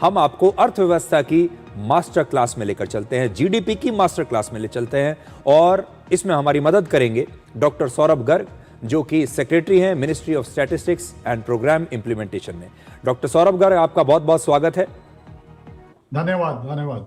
हम आपको अर्थव्यवस्था की मास्टर क्लास में लेकर चलते हैं, जीडीपी की मास्टर क्लास में ले चलते हैं और इसमें हमारी मदद करेंगे डॉक्टर सौरभ गर्ग, जो कि सेक्रेटरी हैं ministry of statistics and programme implementation में। डॉक्टर सौरभ गर्ग, आपका बहुत बहुत स्वागत है। धन्यवाद धन्यवाद।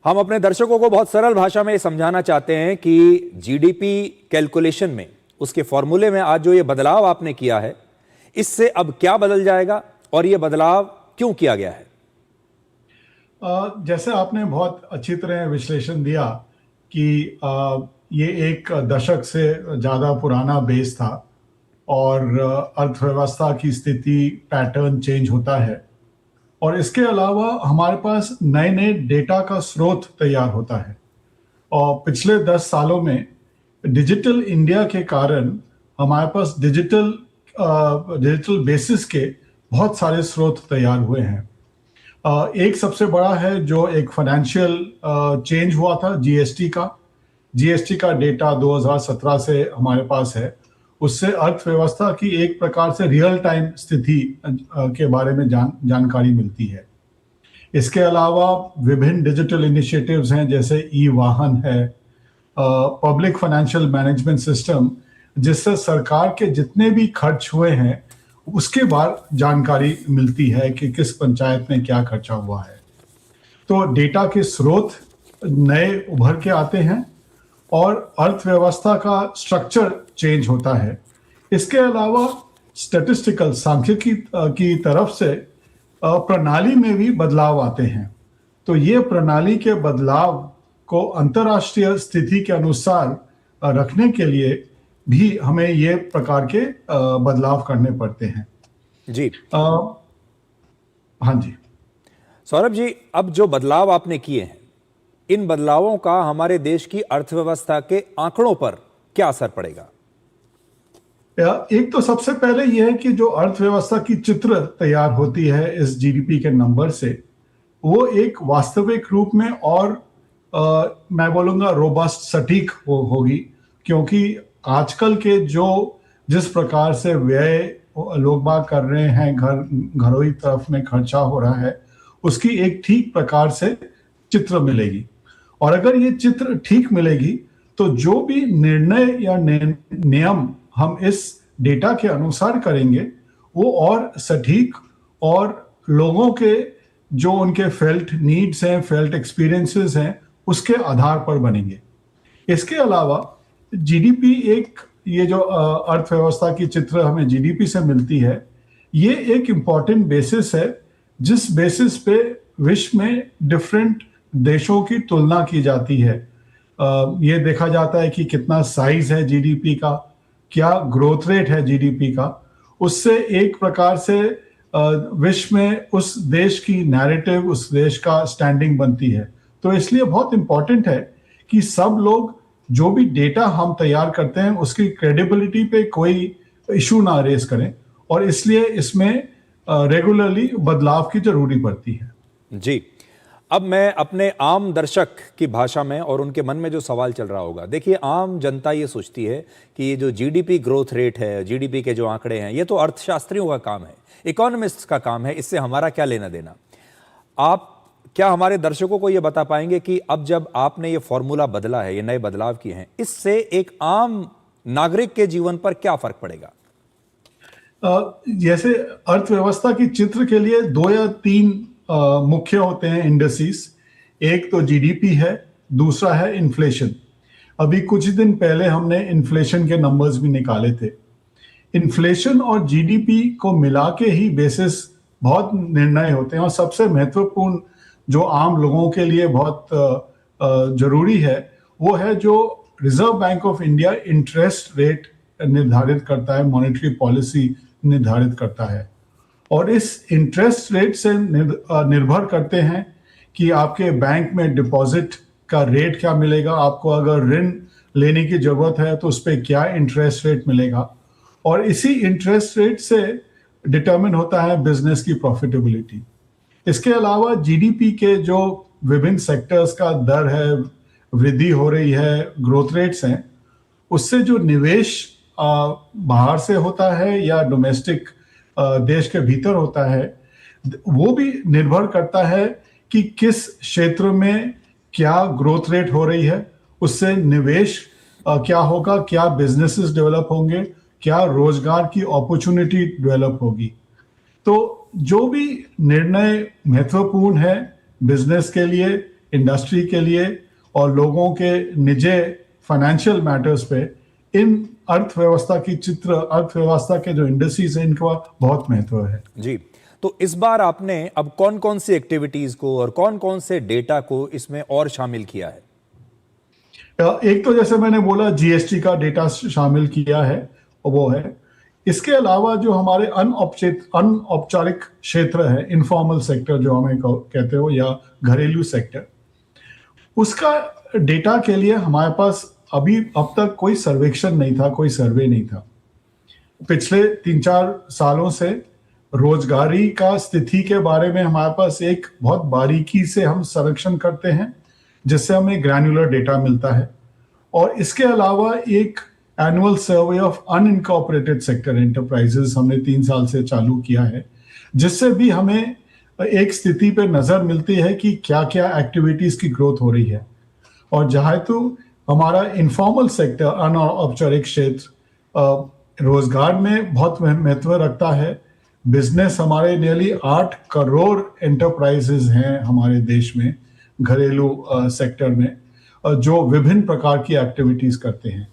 हम अपने दर्शकों को बहुत सरल भाषा में समझाना चाहते हैं कि जीडीपी कैलकुलेशन में, उसके फॉर्मूले में आज जो ये बदलाव आपने किया है, इससे अब क्या बदल जाएगा और ये बदलाव क्यों किया गया है? जैसे आपने बहुत अच्छी तरह विश्लेषण दिया कि ये एक दशक से ज़्यादा पुराना बेस था और अर्थव्यवस्था की स्थिति पैटर्न चेंज होता है और इसके अलावा हमारे पास नए नए डेटा का स्रोत तैयार होता है। और पिछले 10 सालों में डिजिटल इंडिया के कारण हमारे पास डिजिटल बेसिस के बहुत सारे स्रोत तैयार हुए हैं। एक सबसे बड़ा है जो एक फाइनेंशियल चेंज हुआ था, जीएसटी का डेटा 2017 से हमारे पास है। उससे अर्थव्यवस्था की एक प्रकार से रियल टाइम स्थिति के बारे में जानकारी मिलती है। इसके अलावा विभिन्न डिजिटल इनिशिएटिव्स हैं, जैसे ई वाहन है, पब्लिक फाइनेंशियल मैनेजमेंट सिस्टम, जिससे सरकार के जितने भी खर्च हुए हैं उसके बाद जानकारी मिलती है कि किस पंचायत में क्या खर्चा हुआ है। तो डेटा के स्रोत नए उभर के आते हैं और अर्थव्यवस्था का स्ट्रक्चर चेंज होता है। इसके अलावा स्टैटिस्टिकल सांख्यिकी की तरफ से प्रणाली में भी बदलाव आते हैं। तो ये प्रणाली के बदलाव को अंतर्राष्ट्रीय स्थिति के अनुसार रखने के लिए भी हमें ये प्रकार के बदलाव करने पड़ते हैं। जी हाँ जी सौरभ जी, अब जो बदलाव आपने किए हैं, इन बदलावों का हमारे देश की अर्थव्यवस्था के आंकड़ों पर क्या असर पड़ेगा? एक तो सबसे पहले यह है कि जो अर्थव्यवस्था की चित्र तैयार होती है इस जीडीपी के नंबर से, वो एक वास्तविक रूप में और मैं बोलूँगा रोबस्ट, सटीक होगी, क्योंकि आजकल के जिस प्रकार से व्यय लोग बाग कर रहे हैं, घरों तरफ में खर्चा हो रहा है, उसकी एक ठीक प्रकार से चित्र मिलेगी। और अगर ये चित्र ठीक मिलेगी तो जो भी निर्णय या नियम हम इस डेटा के अनुसार करेंगे वो और सटीक और लोगों के जो उनके फेल्ट नीड्स हैं, फेल्ट एक्सपीरियंसेस हैं, उसके आधार पर बनेंगे। इसके अलावा जीडीपी ये जो अर्थव्यवस्था की चित्र हमें जीडीपी से मिलती है, ये एक इम्पॉर्टेंट बेसिस है जिस बेसिस पे विश्व में डिफरेंट देशों की तुलना की जाती है। ये देखा जाता है कि कितना साइज है जीडीपी का, क्या ग्रोथ रेट है जीडीपी का। उससे एक प्रकार से विश्व में उस देश की नैरेटिव, उस देश का स्टैंडिंग बनती है। तो इसलिए बहुत इंपॉर्टेंट है कि सब लोग जो भी डेटा हम तैयार करते हैं उसकी क्रेडिबिलिटी पे कोई इशू ना रेज करें, और इसलिए इसमें रेगुलरली बदलाव की जरूरी पड़ती है। जी, अब मैं अपने आम दर्शक की भाषा में और उनके मन में जो सवाल चल रहा होगा, देखिए आम जनता ये सोचती है कि ये जो जीडीपी ग्रोथ रेट है, जीडीपी के जो आंकड़े हैं, ये तो अर्थशास्त्रियों का काम है, इकोनॉमिस्ट का काम है, इससे हमारा क्या लेना देना। आप क्या हमारे दर्शकों को ये बता पाएंगे कि अब जब आपने ये फॉर्मूला बदला है, ये नए बदलाव किए हैं, इससे एक आम नागरिक के जीवन पर क्या फर्क पड़ेगा? जैसे अर्थव्यवस्था की चित्र के लिए 2 या 3 मुख्य होते हैं इंडिसेस। एक तो जीडीपी है, दूसरा है इन्फ्लेशन। अभी कुछ दिन पहले हमने इन्फ्लेशन के नंबर्स भी निकाले थे। इन्फ्लेशन और जीडीपी को मिला के ही बेसिस बहुत निर्णय होते हैं, और सबसे महत्वपूर्ण जो आम लोगों के लिए बहुत जरूरी है वो है जो reserve bank of India interest rate निर्धारित करता है, मॉनेटरी पॉलिसी निर्धारित करता है। और इस इंटरेस्ट रेट से निर्भर करते हैं कि आपके बैंक में डिपॉजिट का रेट क्या मिलेगा, आपको अगर ऋण लेने की जरूरत है तो उस पर क्या इंटरेस्ट रेट मिलेगा, और इसी इंटरेस्ट रेट से डिटरमिन होता है बिजनेस की प्रॉफिटेबिलिटी। इसके अलावा जीडीपी के जो विभिन्न सेक्टर्स का दर है, वृद्धि हो रही है, ग्रोथ रेट्स हैं, उससे जो निवेश बाहर से होता है या डोमेस्टिक देश के भीतर होता है, वो भी निर्भर करता है कि किस क्षेत्र में क्या ग्रोथ रेट हो रही है, उससे निवेश क्या होगा, क्या बिजनेसेस डेवलप होंगे, क्या रोजगार की अपॉर्चुनिटी डेवलप होगी। तो जो भी निर्णय महत्वपूर्ण है बिजनेस के लिए, इंडस्ट्री के लिए और लोगों के निजी फाइनेंशियल मैटर्स पे, इन अर्थव्यवस्था के जो इंडस्ट्रीज है इनका बहुत महत्व है। जी, तो इस बार आपने अब कौन कौन सी एक्टिविटीज को और कौन कौन से डेटा को इसमें और शामिल किया है? एक तो जैसे मैंने बोला जीएसटी का डेटा शामिल किया है, वो है। इसके अलावा जो हमारे अनौपचारिक क्षेत्र है, इनफॉर्मल सेक्टर जो हमें कहते हो, या घरेलू सेक्टर, उसका डेटा के लिए हमारे पास अब तक कोई सर्वेक्षण नहीं था, कोई सर्वे नहीं था। पिछले 3-4 सालों से रोजगारी का स्थिति के बारे में हमारे पास एक बहुत बारीकी से हम सर्वेक्षण करते हैं, जिससे हमें ग्रैन्युलर डेटा मिलता है। और इसके अलावा एक annual survey of unincorporated sector enterprises हमने 3 साल से चालू किया है, जिससे भी हमें एक स्थिति पे नजर मिलती है कि क्या क्या एक्टिविटीज की ग्रोथ हो रही है। और जहाँ तो हमारा इनफॉर्मल सेक्टर, अनौपचारिक क्षेत्र, रोजगार में बहुत महत्व रखता है। बिजनेस हमारे नियरली 8 करोड़ एंटरप्राइजेस हैं हमारे देश में, घरेलू सेक्टर में, जो विभिन्न प्रकार की एक्टिविटीज करते हैं।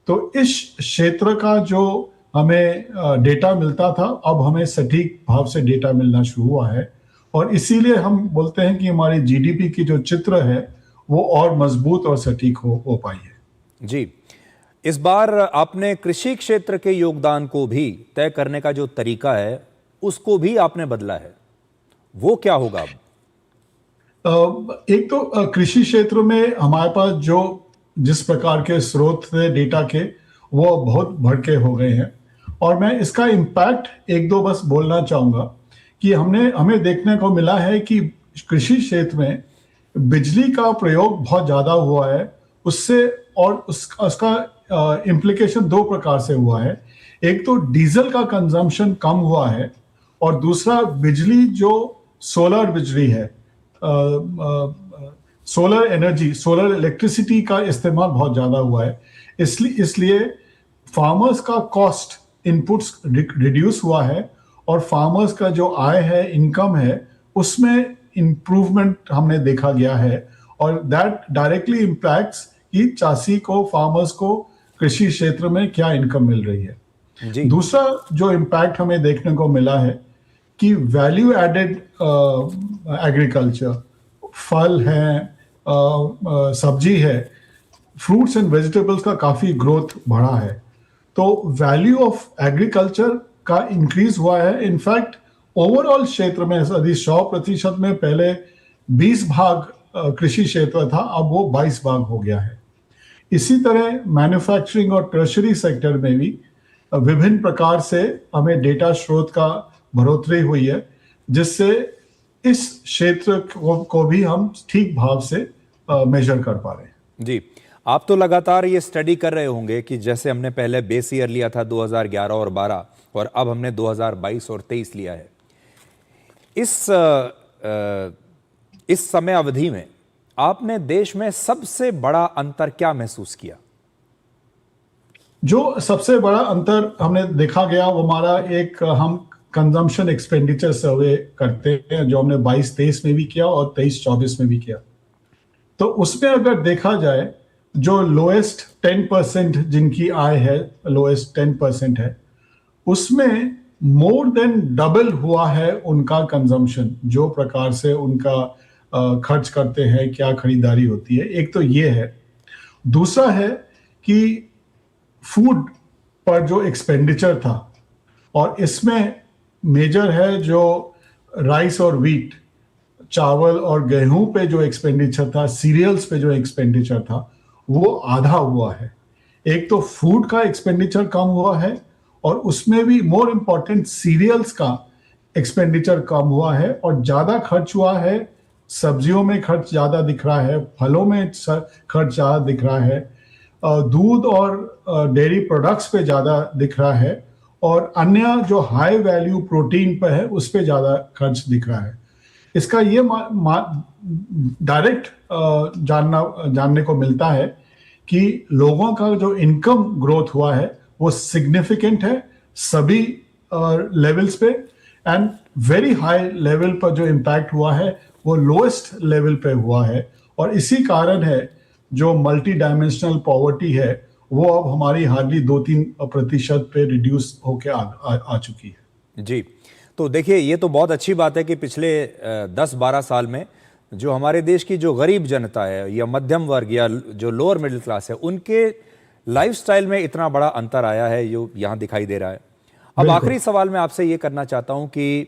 तो इस क्षेत्र का जो हमें डेटा मिलता था, अब हमें सटीक भाव से डेटा मिलना शुरू हुआ है। और इसीलिए हम बोलते हैं कि हमारी जीडीपी की जो चित्र है वो और मजबूत और सटीक हो पाई है। जी, इस बार आपने कृषि क्षेत्र के योगदान को भी तय करने का जो तरीका है उसको भी आपने बदला है, वो क्या होगा अब? एक तो कृषि क्षेत्र में हमारे पास जो जिस प्रकार के स्रोत थे डेटा के, वो बहुत भड़के हो गए हैं। और मैं इसका इम्पैक्ट एक दो बस बोलना चाहूँगा कि हमें देखने को मिला है कि कृषि क्षेत्र में बिजली का प्रयोग बहुत ज़्यादा हुआ है उससे, और उसका इम्प्लीकेशन 2 प्रकार से हुआ है। एक तो डीजल का कंजम्पशन कम हुआ है, और दूसरा बिजली जो सोलर बिजली है, सोलर एनर्जी, सोलर इलेक्ट्रिसिटी का इस्तेमाल बहुत ज़्यादा हुआ है। इसलिए फार्मर्स का कॉस्ट इनपुट्स रिड्यूस हुआ है, और फार्मर्स का जो आय है, इनकम है, उसमें इम्प्रूवमेंट हमने देखा गया है। और दैट डायरेक्टली इम्पैक्ट्स कि चासी को, फार्मर्स को कृषि क्षेत्र में क्या इनकम मिल रही है। जी। दूसरा जो इम्पैक्ट हमें देखने को मिला है कि वैल्यू एडेड एग्रीकल्चर, फल है, सब्जी है, फ्रूट्स एंड वेजिटेबल्स का काफ़ी ग्रोथ बढ़ा है। तो वैल्यू ऑफ एग्रीकल्चर का इंक्रीज हुआ है। इनफैक्ट ओवरऑल क्षेत्र में यदि 100% में पहले 20 भाग कृषि क्षेत्र था, अब वो 22 भाग हो गया है। इसी तरह मैन्युफैक्चरिंग और टर्शरी सेक्टर में भी विभिन्न प्रकार से हमें डेटा स्रोत का बढ़ोतरी हुई है, जिससे इस क्षेत्र को भी हम ठीक भाव से मेजर कर पा रहे हैं। जी, आप तो लगातार ये स्टडी कर रहे होंगे कि जैसे हमने पहले बेस ईयर लिया था 2011 और 12, और अब हमने 2022 और 23 लिया है। इस समय अवधि में आपने देश में सबसे बड़ा अंतर क्या महसूस किया? जो सबसे बड़ा अंतर हमने देखा गया वो हमारा एक, हम कंजम्पशन एक्सपेंडिचर सर्वे करते हैं, जो हमने 22-23 में भी किया और 23-24 में भी किया। तो उसमें अगर देखा जाए, जो लोएस्ट 10% जिनकी आय है, लोएस्ट 10% है, उसमें मोर देन डबल हुआ है उनका कंजम्पशन, जो प्रकार से उनका खर्च करते हैं, क्या खरीदारी होती है। एक तो ये है। दूसरा है कि फूड पर जो एक्सपेंडिचर था, और इसमें मेजर है जो राइस और व्हीट, चावल और गेहूं पे जो एक्सपेंडिचर था, सीरियल्स पे जो एक्सपेंडिचर था, वो आधा हुआ है। एक तो फूड का एक्सपेंडिचर कम हुआ है, और उसमें भी मोर इम्पॉर्टेंट सीरियल्स का एक्सपेंडिचर कम हुआ है, और ज़्यादा खर्च हुआ है, सब्जियों में खर्च ज़्यादा दिख रहा है, फलों में खर्च ज़्यादा दिख रहा है, दूध और डेयरी प्रोडक्ट्स पे ज़्यादा दिख रहा है, और अन्य जो हाई वैल्यू प्रोटीन पर है उस पर ज़्यादा खर्च दिख रहा है। इसका ये डायरेक्ट जानने को मिलता है कि लोगों का जो इनकम ग्रोथ हुआ है वो सिग्निफिकेंट है सभी लेवल्स पे, एंड वेरी हाई लेवल पर जो इम्पैक्ट हुआ है वो लोएस्ट लेवल पे हुआ है। और इसी कारण है जो मल्टी डायमेंशनल पॉवर्टी है वो अब हमारी हार्डली 2-3% पे रिड्यूस होके आ चुकी है। जी, तो देखिए ये तो बहुत अच्छी बात है कि पिछले 10-12 साल में जो हमारे देश की जो गरीब जनता है या मध्यम वर्ग या जो लोअर मिडिल क्लास है उनके लाइफस्टाइल में इतना बड़ा अंतर आया है जो यहाँ दिखाई दे रहा है। अब आखिरी सवाल मैं आपसे ये करना चाहता हूँ कि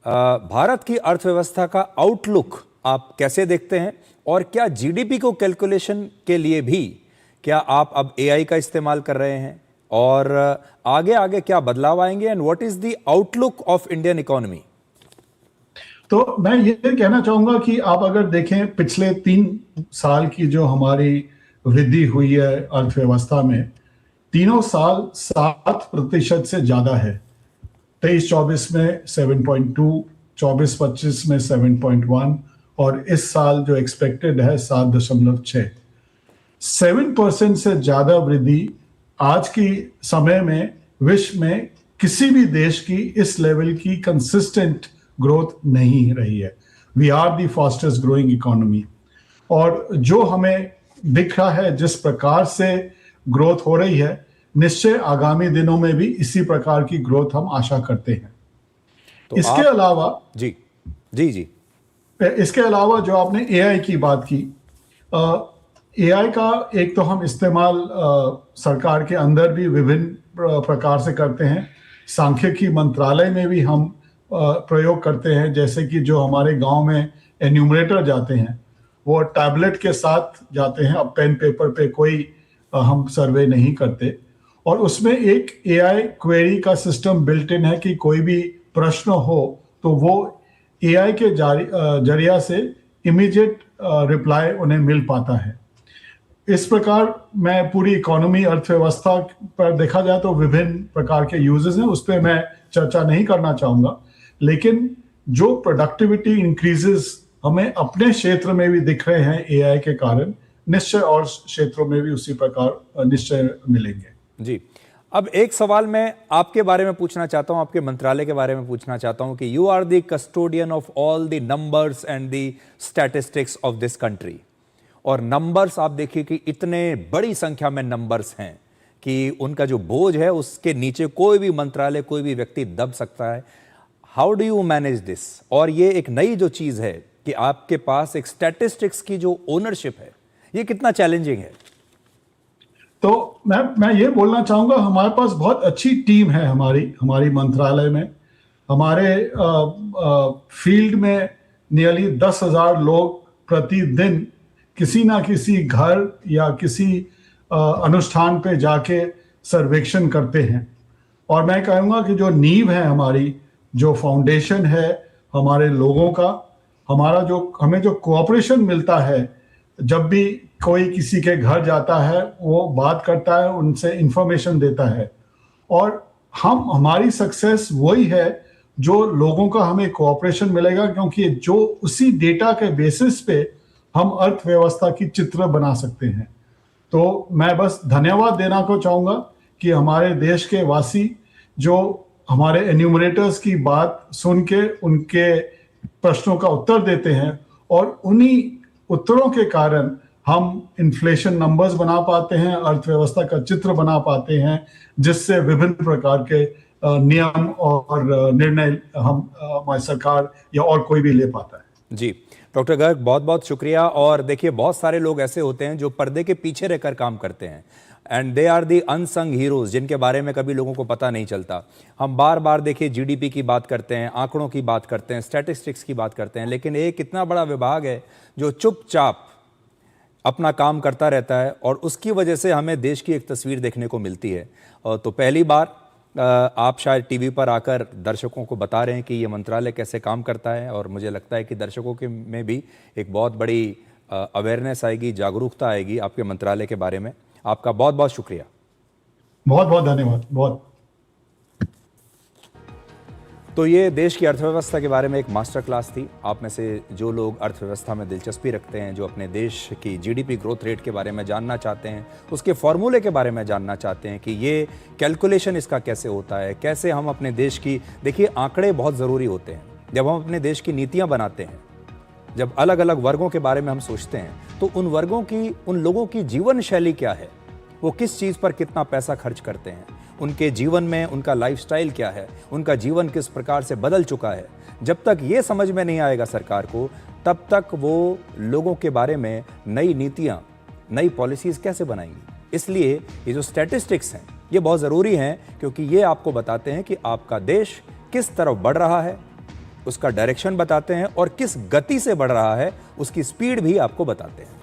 भारत की अर्थव्यवस्था का आउटलुक आप कैसे देखते हैं, और क्या जीडीपी को कैलकुलेशन के लिए भी क्या आप अब एआई का इस्तेमाल कर रहे हैं, और आगे आगे क्या बदलाव आएंगे, and what is the outlook of Indian economy? तो मैं ये कहना चाहूंगा कि आप अगर देखें पिछले 3 साल की जो हमारी वृद्धि हुई है अर्थव्यवस्था में, तीनों साल 7% से ज्यादा है। 23-24 में 7.2, 24-25 में 7.1 और इस साल जो एक्सपेक्टेड है 7.6। 7% से ज्यादा वृद्धि आज की समय में विश्व में किसी भी देश की इस लेवल की कंसिस्टेंट ग्रोथ नहीं रही है। We are the fastest growing economy, और जो हमें दिख रहा है जिस प्रकार से ग्रोथ हो रही है, निश्चय आगामी दिनों में भी इसी प्रकार की ग्रोथ हम आशा करते हैं। तो इसके अलावा जी जी जी इसके अलावा जो आपने एआई की बात की, एआई का एक तो हम इस्तेमाल सरकार के अंदर भी विभिन्न प्रकार से करते हैं। सांख्यिकी मंत्रालय में भी हम प्रयोग करते हैं, जैसे कि जो हमारे गांव में एन्यूमरेटर जाते हैं वो टैबलेट के साथ जाते हैं, अब पेन पेपर पे कोई हम सर्वे नहीं करते। और उसमें एक एआई क्वेरी का सिस्टम बिल्ट इन है कि कोई भी प्रश्न हो तो वो एआई के जरिया से इमीडिएट रिप्लाई उन्हें मिल पाता है। इस प्रकार मैं पूरी इकोनॉमी अर्थव्यवस्था पर देखा जाए तो विभिन्न प्रकार के यूजेस हैं, उस पर मैं चर्चा नहीं करना चाहूंगा, लेकिन जो प्रोडक्टिविटी इंक्रीजेस हमें अपने क्षेत्र में भी दिख रहे हैं एआई के कारण, निश्चय और क्षेत्रों में भी उसी प्रकार निश्चय मिलेंगे। जी, अब एक सवाल मैं आपके बारे में पूछना चाहता हूं, आपके मंत्रालय के बारे में पूछना चाहता हूं कि you are the custodian of all the numbers and the statistics of this country. और नंबर्स आप देखिए कि इतने बड़ी संख्या में नंबर्स हैं कि उनका जो बोझ है उसके नीचे कोई भी मंत्रालय, कोई भी व्यक्ति दब सकता है। How do you manage this? और ये एक नई जो चीज है कि आपके पास एक स्टैटिस्टिक्स की जो ओनरशिप है, ये कितना चैलेंजिंग है? तो मैं ये बोलना चाहूंगा, हमारे पास बहुत अच्छी टीम है हमारी मंत्रालय में। हमारे फील्ड में नियरली 10,000 लोग प्रतिदिन किसी ना किसी घर या किसी अनुष्ठान पे जाके सर्वेक्षण करते हैं। और मैं कहूँगा कि जो नींव है हमारी, जो फाउंडेशन है हमारे लोगों का, हमें जो कोऑपरेशन मिलता है, जब भी कोई किसी के घर जाता है वो बात करता है, उनसे इंफॉर्मेशन देता है, और हमारी सक्सेस वही है जो लोगों का हमें कोऑपरेशन मिलेगा, क्योंकि जो उसी डेटा के बेसिस पे हम अर्थव्यवस्था की चित्र बना सकते हैं। तो मैं बस धन्यवाद देना को चाहूंगा कि हमारे देश के वासी जो हमारे एन्यूमरेटर्स की बात सुन के उनके प्रश्नों का उत्तर देते हैं, और उन्हीं उत्तरों के कारण हम इन्फ्लेशन नंबर्स बना पाते हैं, अर्थव्यवस्था का चित्र बना पाते हैं, जिससे विभिन्न प्रकार के नियम और निर्णय हमारी सरकार या और कोई भी ले पाता है। जी, डॉक्टर गर्ग बहुत बहुत शुक्रिया। और देखिए बहुत सारे लोग ऐसे होते हैं जो पर्दे के पीछे रहकर काम करते हैं, and they are the unsung heroes, जिनके बारे में कभी लोगों को पता नहीं चलता। हम बार बार देखिए जीडीपी की बात करते हैं, आंकड़ों की बात करते हैं, स्टैटिस्टिक्स की बात करते हैं, लेकिन एक इतना बड़ा विभाग है जो चुपचाप अपना काम करता रहता है, और उसकी वजह से हमें देश की एक तस्वीर देखने को मिलती है। तो पहली बार आप शायद टीवी पर आकर दर्शकों को बता रहे हैं कि ये मंत्रालय कैसे काम करता है, और मुझे लगता है कि दर्शकों के में भी एक बहुत बड़ी अवेयरनेस आएगी, जागरूकता आएगी आपके मंत्रालय के बारे में। आपका बहुत बहुत शुक्रिया। बहुत बहुत धन्यवाद। बहुत तो ये देश की अर्थव्यवस्था के बारे में एक मास्टर क्लास थी। आप में से जो लोग अर्थव्यवस्था में दिलचस्पी रखते हैं, जो अपने देश की जीडीपी ग्रोथ रेट के बारे में जानना चाहते हैं, उसके फॉर्मूले के बारे में जानना चाहते हैं कि ये कैलकुलेशन इसका कैसे होता है, कैसे हम अपने देश की, देखिए आंकड़े बहुत ज़रूरी होते हैं। जब हम अपने देश की नीतियाँ बनाते हैं, जब अलग अलग वर्गों के बारे में हम सोचते हैं, तो उन वर्गों की, उन लोगों की जीवन शैली क्या है, वो किस चीज़ पर कितना पैसा खर्च करते हैं, उनके जीवन में उनका लाइफस्टाइल क्या है, उनका जीवन किस प्रकार से बदल चुका है, जब तक ये समझ में नहीं आएगा सरकार को, तब तक वो लोगों के बारे में नई नीतियाँ, नई पॉलिसीज़ कैसे बनाएंगी। इसलिए ये जो स्टैटिस्टिक्स हैं ये बहुत ज़रूरी हैं, क्योंकि ये आपको बताते हैं कि आपका देश किस तरफ बढ़ रहा है, उसका डायरेक्शन बताते हैं, और किस गति से बढ़ रहा है उसकी स्पीड भी आपको बताते हैं।